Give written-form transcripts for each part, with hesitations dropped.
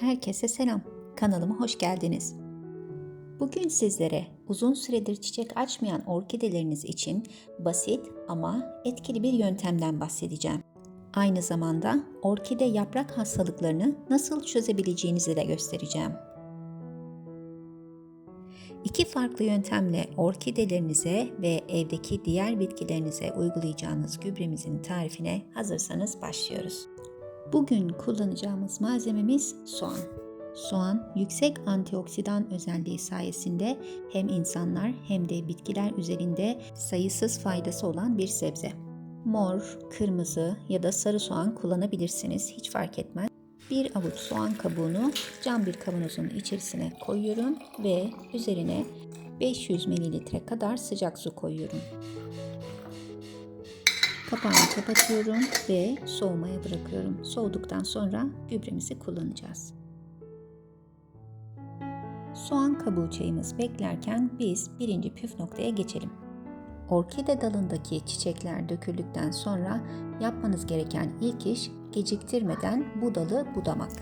Herkese selam. Kanalıma hoş geldiniz. Bugün sizlere uzun süredir çiçek açmayan orkideleriniz için basit ama etkili bir yöntemden bahsedeceğim. Aynı zamanda orkide yaprak hastalıklarını nasıl çözebileceğinizi de göstereceğim. İki farklı yöntemle orkidelerinize ve evdeki diğer bitkilerinize uygulayacağınız gübremizin tarifine hazırsanız başlıyoruz. Bugün kullanacağımız malzememiz soğan. Soğan, yüksek antioksidan özelliği sayesinde hem insanlar hem de bitkiler üzerinde sayısız faydası olan bir sebze. Mor, kırmızı ya da sarı soğan kullanabilirsiniz, hiç fark etmez. Bir avuç soğan kabuğunu cam bir kavanozun içerisine koyuyorum ve üzerine 500 ml kadar sıcak su koyuyorum. Kapağını kapatıyorum ve soğumaya bırakıyorum. Soğuduktan sonra gübremizi kullanacağız. Soğan kabuğu çayımız beklerken biz birinci püf noktaya geçelim. Orkide dalındaki çiçekler döküldükten sonra yapmanız gereken ilk iş geciktirmeden bu dalı budamak.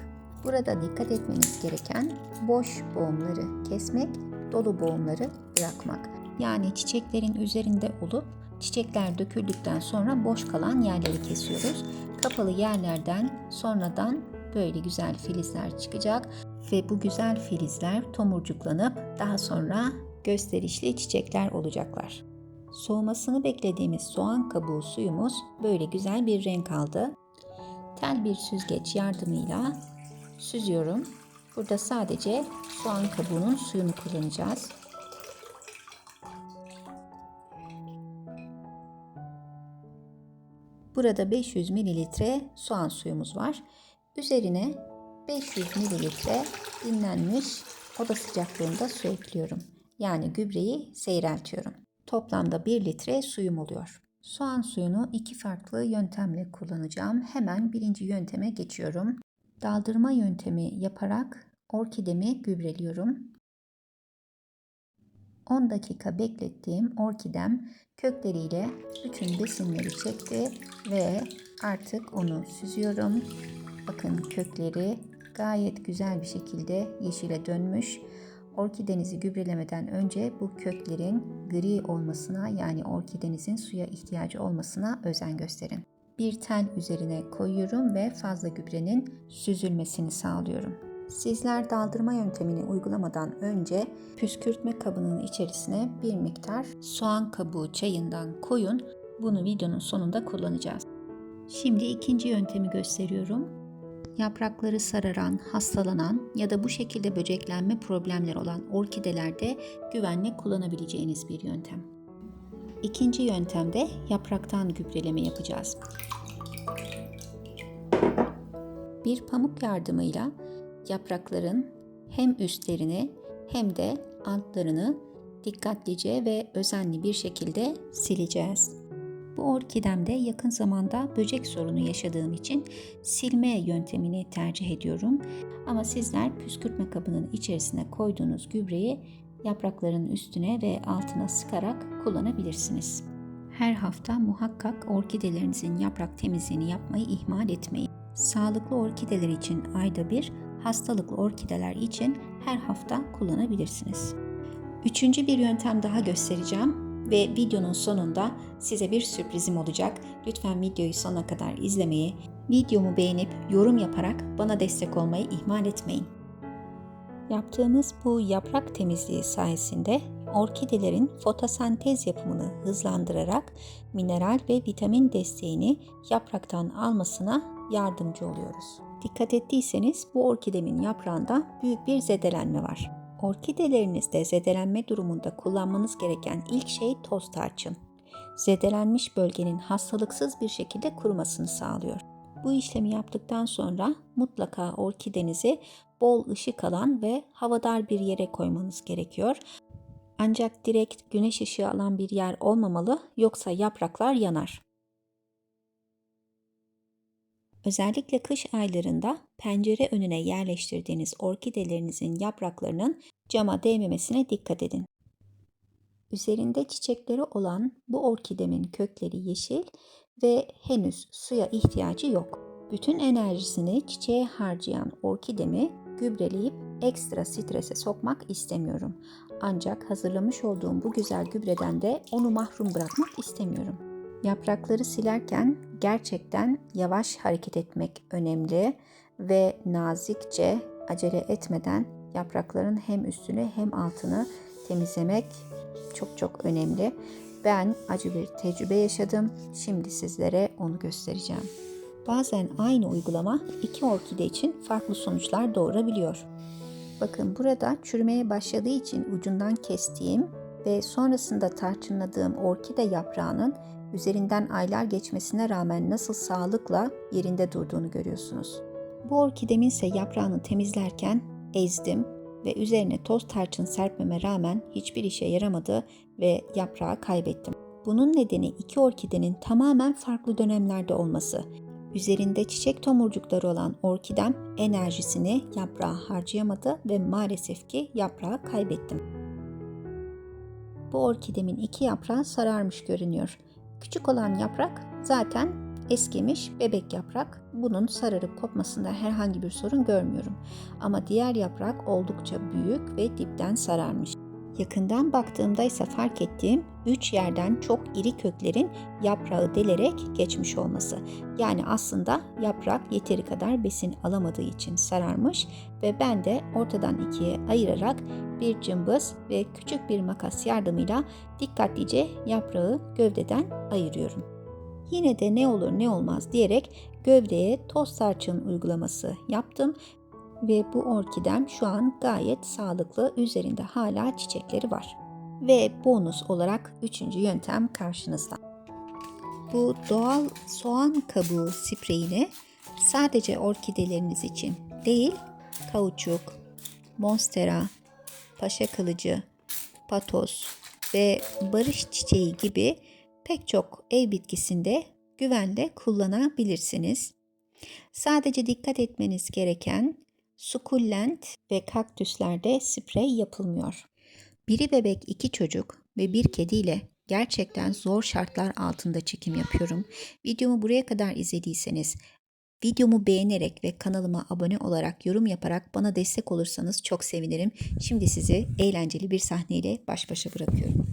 Burada dikkat etmeniz gereken boş boğumları kesmek, dolu boğumları bırakmak. Yani çiçeklerin üzerinde olup çiçekler döküldükten sonra boş kalan yerleri kesiyoruz. Kapalı yerlerden sonradan böyle güzel filizler çıkacak ve bu güzel filizler tomurcuklanıp daha sonra gösterişli çiçekler olacaklar. Soğumasını beklediğimiz soğan kabuğu suyumuz böyle güzel bir renk aldı. Tel bir süzgeç yardımıyla süzüyorum. Burada sadece soğan kabuğunun suyunu kullanacağız. Burada 500 ml soğan suyumuz var. Üzerine 500 ml dinlenmiş oda sıcaklığında su ekliyorum. Yani gübreyi seyreltiyorum. Toplamda 1 litre suyum oluyor. Soğan suyunu iki farklı yöntemle kullanacağım. Hemen birinci yönteme geçiyorum. Daldırma yöntemi yaparak orkidemi gübreliyorum. 10 dakika beklettiğim orkidem kökleriyle bütün besinleri çekti ve artık onu süzüyorum. Bakın kökleri gayet güzel bir şekilde yeşile dönmüş. Orkidenizi gübrelemeden önce bu köklerin gri olmasına, yani orkidenizin suya ihtiyacı olmasına özen gösterin. Bir tel üzerine koyuyorum ve fazla gübrenin süzülmesini sağlıyorum. Sizler daldırma yöntemini uygulamadan önce püskürtme kabının içerisine bir miktar soğan kabuğu çayından koyun. Bunu videonun sonunda kullanacağız. Şimdi ikinci yöntemi gösteriyorum. Yaprakları sararan, hastalanan ya da bu şekilde böceklenme problemleri olan orkidelerde güvenle kullanabileceğiniz bir yöntem. İkinci yöntemde yapraktan gübreleme yapacağız. Bir pamuk yardımıyla yaprakların hem üstlerini hem de altlarını dikkatlice ve özenli bir şekilde sileceğiz. Bu orkidemde yakın zamanda böcek sorunu yaşadığım için silme yöntemini tercih ediyorum. Ama sizler püskürtme kabının içerisine koyduğunuz gübreyi yaprakların üstüne ve altına sıkarak kullanabilirsiniz. Her hafta muhakkak orkidelerinizin yaprak temizliğini yapmayı ihmal etmeyin. Sağlıklı orkideler için ayda bir, hastalıklı orkideler için her hafta kullanabilirsiniz. Üçüncü bir yöntem daha göstereceğim ve videonun sonunda size bir sürprizim olacak. Lütfen videoyu sonuna kadar izlemeyi, videomu beğenip yorum yaparak bana destek olmayı ihmal etmeyin. Yaptığımız bu yaprak temizliği sayesinde orkidelerin fotosentez yapımını hızlandırarak mineral ve vitamin desteğini yapraktan almasına yardımcı oluyoruz. Dikkat ettiyseniz bu orkidemin yaprağında büyük bir zedelenme var. Orkidelerinizde zedelenme durumunda kullanmanız gereken ilk şey toz tarçın. Zedelenmiş bölgenin hastalıksız bir şekilde kurumasını sağlıyor. Bu işlemi yaptıktan sonra mutlaka orkidenizi bol ışık alan ve havadar bir yere koymanız gerekiyor. Ancak direkt güneş ışığı alan bir yer olmamalı, yoksa yapraklar yanar. Özellikle kış aylarında pencere önüne yerleştirdiğiniz orkidelerinizin yapraklarının cama değmemesine dikkat edin. Üzerinde çiçekleri olan bu orkidemin kökleri yeşil ve henüz suya ihtiyacı yok. Bütün enerjisini çiçeğe harcayan orkidemi gübreleyip ekstra strese sokmak istemiyorum. Ancak hazırlamış olduğum bu güzel gübreden de onu mahrum bırakmak istemiyorum. Yaprakları silerken gerçekten yavaş hareket etmek önemli ve nazikçe, acele etmeden yaprakların hem üstünü hem altını temizlemek çok önemli. Ben acı bir tecrübe yaşadım. Şimdi sizlere onu göstereceğim. Bazen aynı uygulama iki orkide için farklı sonuçlar doğurabiliyor. Bakın burada çürümeye başladığı için ucundan kestiğim ve sonrasında tarçınladığım orkide yaprağının üzerinden aylar geçmesine rağmen nasıl sağlıkla yerinde durduğunu görüyorsunuz. Bu orkidemin ise yaprağını temizlerken ezdim ve üzerine toz tarçın serpmeme rağmen hiçbir işe yaramadı ve yaprağı kaybettim. Bunun nedeni iki orkidenin tamamen farklı dönemlerde olması. Üzerinde çiçek tomurcukları olan orkidem enerjisini yaprağa harcayamadı ve maalesef ki yaprağı kaybettim. Bu orkidemin iki yaprağı sararmış görünüyor. Küçük olan yaprak zaten eskimiş bebek yaprak. Bunun sararıp kopmasında herhangi bir sorun görmüyorum. Ama diğer yaprak oldukça büyük ve dipten sararmış. Yakından baktığımda ise fark ettiğim 3 yerden çok iri köklerin yaprağı delerek geçmiş olması. Yani aslında yaprak yeteri kadar besin alamadığı için sararmış ve ben de ortadan ikiye ayırarak bir cımbız ve küçük bir makas yardımıyla dikkatlice yaprağı gövdeden ayırıyorum. Yine de ne olur ne olmaz diyerek gövdeye toz tarçın uygulaması yaptım. Ve bu orkidem şu an gayet sağlıklı, üzerinde hala çiçekleri var. Ve bonus olarak 3. yöntem karşınızda. Bu doğal soğan kabuğu spreyini sadece orkideleriniz için değil, kauçuk, monstera, paşa kılıcı, patos ve barış çiçeği gibi pek çok ev bitkisinde güvenle kullanabilirsiniz. Sadece dikkat etmeniz gereken sukulent ve kaktüslerde sprey yapılmıyor. Biri bebek, 2 çocuk ve 1 kediyle gerçekten zor şartlar altında çekim yapıyorum. Videomu buraya kadar izlediyseniz, videomu beğenerek ve kanalıma abone olarak, yorum yaparak bana destek olursanız çok sevinirim. Şimdi sizi eğlenceli bir sahneyle baş başa bırakıyorum.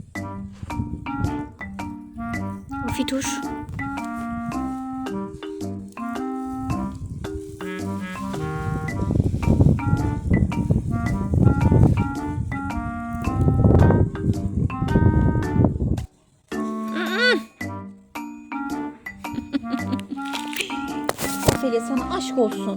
Fituş. Ophelia, sana aşk olsun.